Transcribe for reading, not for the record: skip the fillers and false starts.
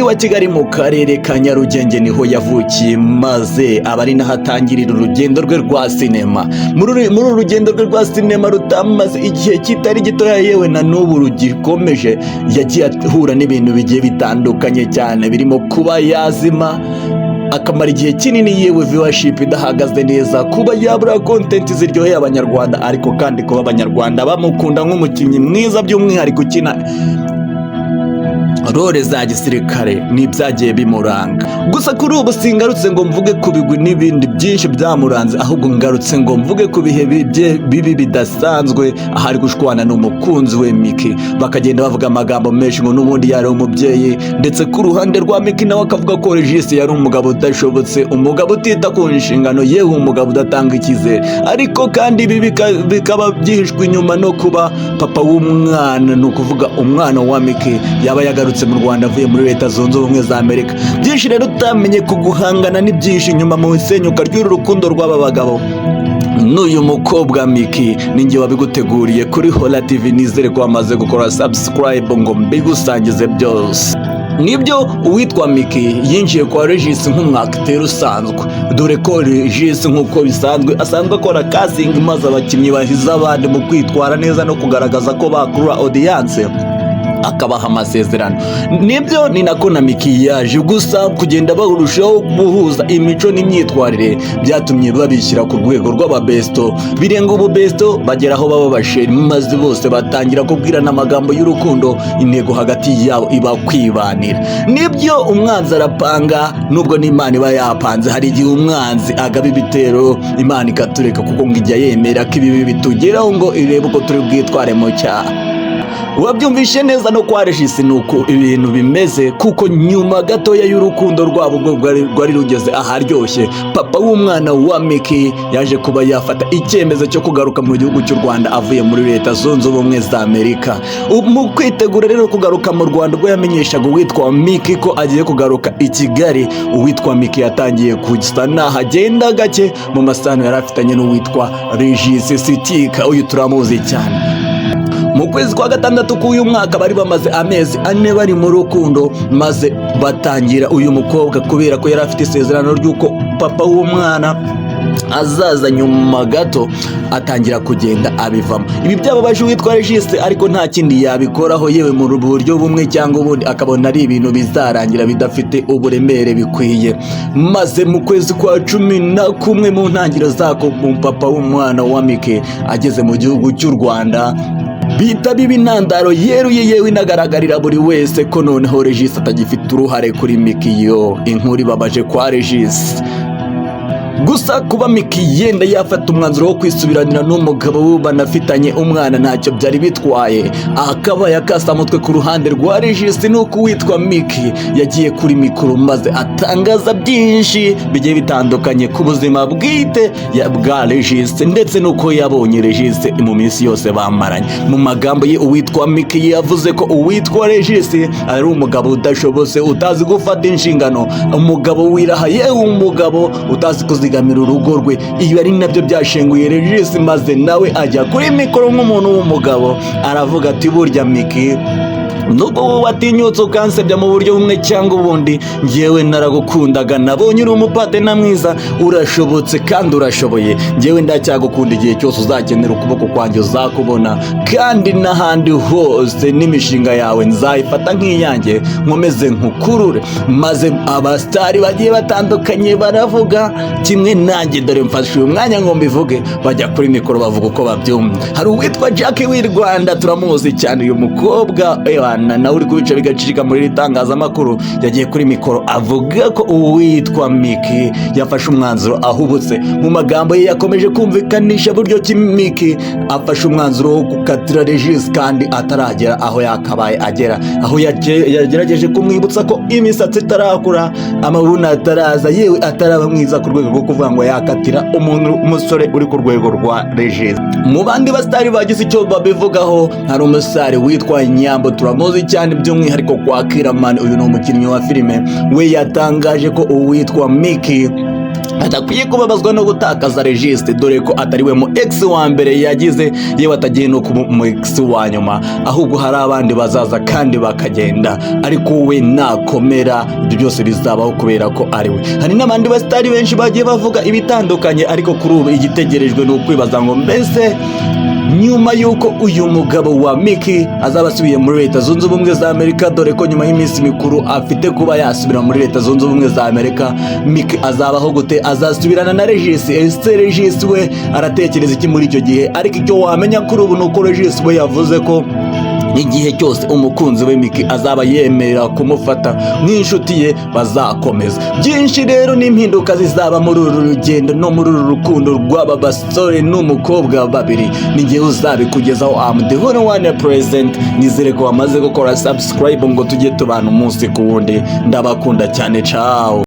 mujyi wa Kigali mu karere ka Nyarugenge niho yavukiye, maze aba ari naho atangirira urugendo rwe rwa sinema. Muri uru rugendo rwe rwa sinema rutamaze igihe kitari gitoya, yewe na n'ubu rugikomeje, yagiye ahura n'ibintu bigiye bitandukanye cyane, birimo kuba yazima akamara igihe kinini, yewe viewership idahagaze neza, kuba yabura content ziryoheye abanyarwanda, ariko kandi kuba abanyarwanda bamukunda nk'umukinnyi mwiza, by'umwihariko ukina role za gisirikare n'ibyagiye bimuranga. Gusa kuri ubu singarutse ngo mvuge ku bigwi n'ibindi byinshi byamuranze, ahubwo ngarutse ngo mvuge ku bihe bibi bidasanzwe, ahari gushwana n'umukunzi we Miki, bakagenda bavuga amagambo menshi ngo n'ubundi yari umubyeyi, ndetse ku ruhande rwa Miki nawe akavuga ko Regis yari umugabo udashobotse, umugabo utita ku nshingano, yewe umugabo udatanga icyizere. Ariko kandi ibi bikaba byihishwe inyuma no kuba papa w'umwana, ni ukuvuga umwana wa Miki, yaba yagarutse mu Rwanda avuye muri Leta Zunze Ubumwe za Amerika. Byinshi rero utamenye ku guhangana n'ibyinshi inyuma mu isenyuka ry'uru rukundo rw'aba bagabo n'uyu mukobwa Miki, ninjye wabiguteguriye kuri Hola TV. Nizere ko wamaze gukora subscribe ngo mbigusangize byose. Nibyo, uwitwa Miki yinjiye kwa Regis nk'umwakiteri usanzwe, dore ko Regis nk'uko bisanzwe asanzwe akora casting, maze abakinnyi bahiza abandi mu kwitwara neza no kugaragaza ko bakurura audience, akabaha amasezerano. Nibyo, ni nako na Miki yaje, gusa kugenda barushaho guhuza imico n'imyitwarire byatumye babishyira ku rwego rw'ababesto, birenga ubu besto bagera aho baba basheri, maze bose batangira kubwirana amagambo y'urukundo, intego hagati yabo iba kwibanira. Nibyo, umwanzi arapanga, nubwo n'Imana iba yapanze, hari igihe umwanzi agaba ibitero Imana ikatureka, kuko ngo ijya yemera ko ibibi bitugeraho ngo irebe uko turi bwitware mu cyaha. Wabyumvishe neza no kwa Regis nuko ibintu bimeze, kuko nyuma gatoya y'urukundo rwabo rwari rugeze aharyoshye, papa w'umwana wa Miki yaje kuba yafata icyemezo cyo kugaruka mu gihugu cy'u Rwanda avuye muri Leta Zunze Ubumwe za Amerika. Mu kwitegura rero kugaruka mu Rwanda, ubwo yamenyeshaga uwitwa Miki ko agiye kugaruka i Kigali, uwitwa Miki yatangiye kusa naho agenda gake mu masano yari afitanye n'uwitwa Regis Sitika, uyu turamuzi cyane. Mu kwezi kwa gatandatu k'uyu mwaka bari bamaze amezi 4 bari mu rukundo, maze batangira uyu mukobwa, kubera ko yari afite isezerano ry'uko papa w'umwana azaza nyuma gato, atangira kugenda abivamo. Ibi byababaje uwitwa Regis, ariko nta kindi yabikoraho, yewe mu buryo bumwe cyangwa ubundi akabona ari ibintu bizarangira bidafite uburemere bikwiye. Maze mu kwezi kwa 11 mu ntangiriro zako, papa w'umwana wa Miki ageze mu gihugu cy'u Rwanda, bita biba intandaro yeruye, yewe inagaragarira buri wese ko noneho Regis atagifite uruhare kuri Miki. Yo inkuru ibabaje kwa Regis. Gusa kuba Miki yenda yafata umwanzuro wo kwisubiranira n'umugabo banafitanye umwana ntacyo byari bitwaye, akaba yakasa mutwe ku ruhande rwa Regis, nuko witwa Miki yagiye kuri mikoro, maze atangaza byinshi bigiye bitandukanye ku buzima bwite bwa Regis, ndetse nuko yabonye Regis mu minsi yose bamaranye. Mu magambo ye uwitwa Miki yavuze ko uwitwa Regis ari umugabo udashobotse, utazi gufata inshingano, umugabo wiraha, yewe umugabo utazi kuzigamira urugo rwe. Ibi ari nabyo byashenguye Regis, maze nawe ajya kuri mikoro nk'umuntu w'umugabo, aravuga ati burya Miki, nubwo wowe watinyutse ukansebya mu buryo bumwe cyangwa ubundi, njyewe naragukundaga, nabonye uri umupatena mwiza, urashobotse kandi urashoboye, njyewe ndacyagukunda, igihe cyose uzakenera ukuboko kwanjye uzakubona, kandi n'ahandi hose n'imishinga yawe nzayifata nk'iyanjye, nkomeze nkukurure. Maze abastari bagiye batandukanye baravuga kimwe nanjye, dore mfashe uyu mwanya ngo mbivuge, bajya kuri mikoro bavuga uko babyumva. Hari uwitwa Jackie w'i Rwanda, turamuzi cyane uyu mukobwa, nawe uri kubica bigacika muri itangazamakuru, yagiye kuri mikoro avuga ko uwitwa Miki yafashe umwanzuro ahubutse. Mu magambo ye yakomeje kumvikanisha buryo ki Miki afashe umwanzuro wo gukatira Regis, kandi ataragera aho yakabaye agera, aho yagerageje kumwibutsa ko imisatsi itarakura, amabuno ataraza, yewe ataraba mwiza ku rwego rwo kuvuga ngo yakatira umusore uri ku rwego rwa Regis. Mu bandi bastari bagize icyo babivugaho, hari umusare witwa Nyambo, turamuzi cyane by'umwihariko kwa Kiramani, uyu ni umukinnyi wa filime. We yatangaje ko uwitwa Miki adakwiye kubabazwa no gutakaza Regis, dore ko atari we mu ex wa mbere yagize, yewe atagiye no ku mu ex wa nyuma, ahubwo hari abandi bazaza kandi bakagenda, ariko we nakomera ibyo byose bizabaho kubera ko ari we. Hari n'abandi basitari benshi bagiye bavuga ibitandukanye, ariko kuri ubu igitegerejwe ni ukwibaza ngo mbese nyuma yuko uyu mugabo wa Mickey azaba asubiye muri Leta Zunze Ubumwe za Amerika, dore ko nyuma y'iminsi mikuru afite kuba yasubira muri Leta Zunze Ubumwe za Amerika, Mickey azabaho gute? Azasubirana na Regis? Ese Regis we aratekereza iki muri icyo gihe? Ariko icyo wamenya kuri ubu ni uko Regis we yavuze ko igihe cyose umukunzi we Mickey azaba yemerera kumufata nk'inshuti ye bazakomeza. Byinshi rero n'impinduka zizaba muri uru rugendo no muri uru rukundo rw'aba basore n'umukobwa babiri, ni njyewe uzabikugezaho. I'm the only one present. Nizere ko wamaze gukora subscribe ngo tujye tubana umunsi ku wundi. Ndabakunda cyane, ciao.